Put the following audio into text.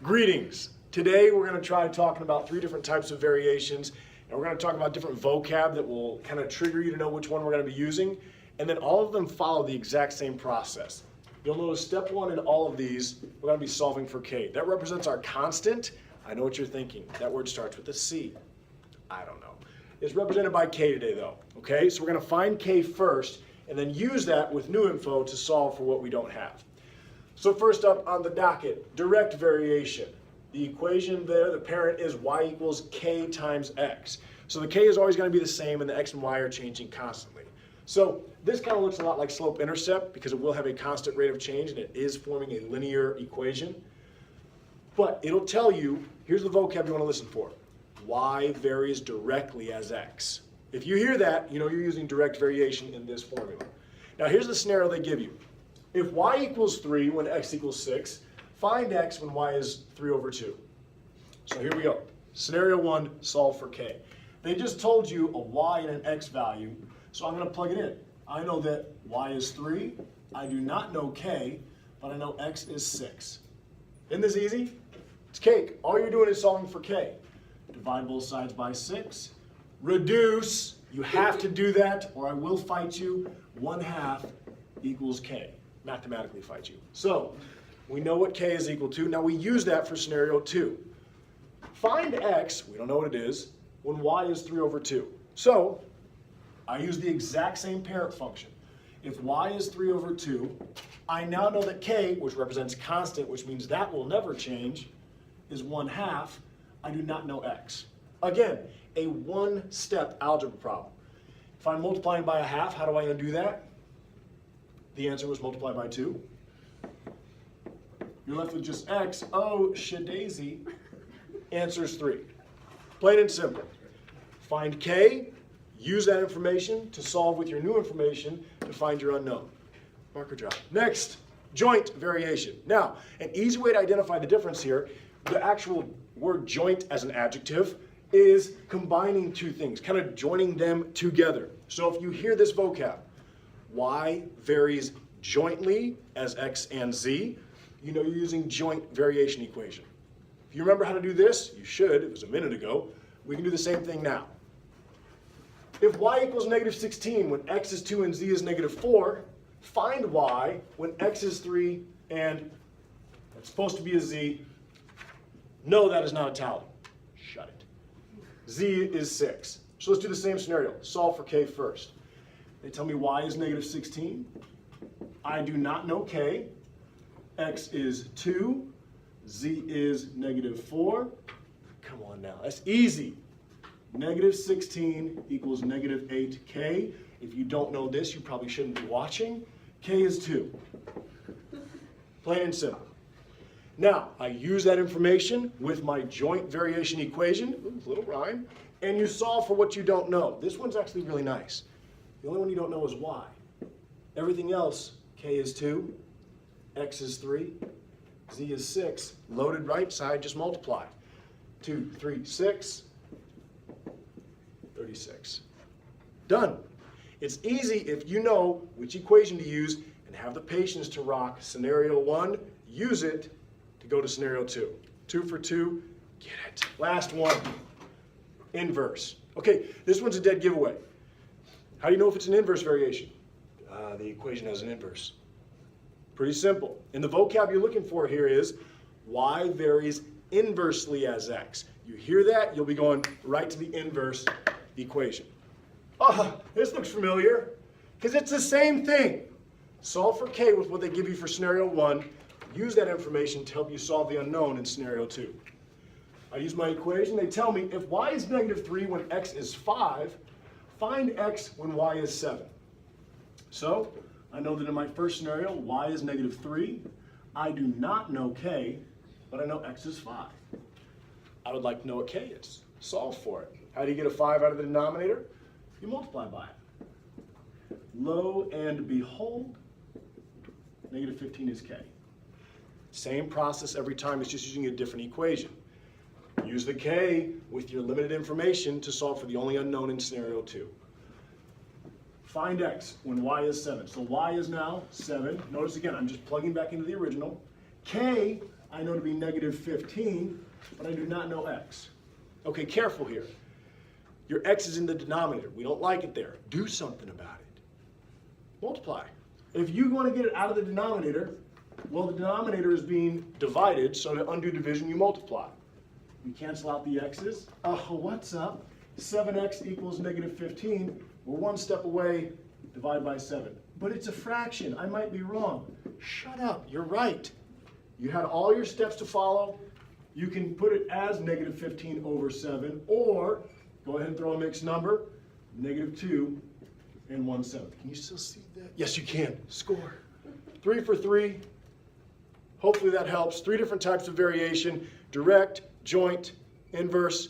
Greetings. Today we're going to try talking about 3 different types of variations, and we're going to talk about different vocab that will kind of trigger you to know which one we're going to be using, and then all of them follow the exact same process. You'll notice step 1 in all of these, we're going to be solving for k. That represents our constant. I know what you're thinking. That word starts with a C. I don't know. It's represented by k today though, okay? So we're going to find k first, and then use that with new info to solve for what we don't have. So first up on the docket, direct variation. The equation there, the parent is y equals k times x. So the k is always going to be the same and the x and y are changing constantly. So this kind of looks a lot like slope-intercept because it will have a constant rate of change and it is forming a linear equation. But it'll tell you, here's the vocab you want to listen for. Y varies directly as x. If you hear that, you know you're using direct variation in this formula. Now here's the scenario they give you. If y equals 3 when x equals 6, find x when y is 3 over 2. So here we go. Scenario 1, solve for k. They just told you a y and an x value, so I'm going to plug it in. I know that y is 3. I do not know k, but I know x is 6. Isn't this easy? It's cake. All you're doing is solving for k. Divide both sides by 6. Reduce. You have to do that or I will fight you. 1/2 equals k. Mathematically fight you. So we know what k is equal to. Now we use that for scenario 2. Find x, we don't know what it is, when y is 3 over 2. So I use the exact same parent function. If y is 3 over 2, I now know that k, which represents constant, which means that will never change, is 1/2. I do not know x. Again, a one-step algebra problem. If I'm multiplying by 1/2, how do I undo that? The answer was multiply by 2. You're left with just x. Oh, shadaisy. Answer is 3. Plain and simple. Find k, use that information to solve with your new information to find your unknown. Marker drop. Next, joint variation. Now, an easy way to identify the difference here, the actual word joint as an adjective is combining 2 things, kind of joining them together. So if you hear this vocab, y varies jointly as x and z, you know you're using joint variation equation. If you remember how to do this, you should, it was a minute ago, we can do the same thing now. If y equals -16 when x is 2 and z is -4, find y when x is 3 and it's supposed to be a z. No, that is not a tally. Shut it. Z is 6. So let's do the same scenario. Solve for k first. They tell me y is -16. I do not know k. X is 2. Z is -4. Come on now. That's easy. -16 equals -8k. If you don't know this, you probably shouldn't be watching. K is 2. Plain and simple. Now, I use that information with my joint variation equation, ooh, little rhyme, and you solve for what you don't know. This one's actually really nice. The only one you don't know is y. Everything else, k is 2, x is 3, z is 6. Loaded right side, just multiply. 2, 3, 6, 36. Done. It's easy if you know which equation to use and have the patience to rock scenario 1, use it to go to scenario 2. 2 for 2, get it. Last one, inverse. Okay, this one's a dead giveaway. How do you know if it's an inverse variation? The equation has an inverse. Pretty simple. And the vocab you're looking for here is y varies inversely as x. You hear that, you'll be going right to the inverse equation. Oh, this looks familiar, because it's the same thing. Solve for k with what they give you for scenario 1. Use that information to help you solve the unknown in scenario 2. I use my equation. They tell me if y is -3 when x is 5, find x when y is 7. So I know that in my first scenario, y is -3. I do not know k, but I know x is 5. I would like to know what k is. Solve for it. How do you get a 5 out of the denominator? You multiply by it. Lo and behold, -15 is k. Same process every time, it's just using a different equation. Use the k with your limited information to solve for the only unknown in scenario 2. Find x when y is 7. So y is now 7. Notice again, I'm just plugging back into the original. K, I know to be negative 15, but I do not know x. Okay, careful here. Your x is in the denominator. We don't like it there. Do something about it. Multiply. If you want to get it out of the denominator, well, the denominator is being divided, so to undo division, you multiply. We cancel out the x's. What's up? 7x equals negative 15. We're one step away, divide by 7. But it's a fraction. I might be wrong. Shut up. You're right. You had all your steps to follow. You can put it as negative 15 over 7, or go ahead and throw a mixed number, negative 2 and 1/7. Can you still see that? Yes, you can. Score. 3 for 3. Hopefully that helps. 3 different types of variation: direct, joint, inverse,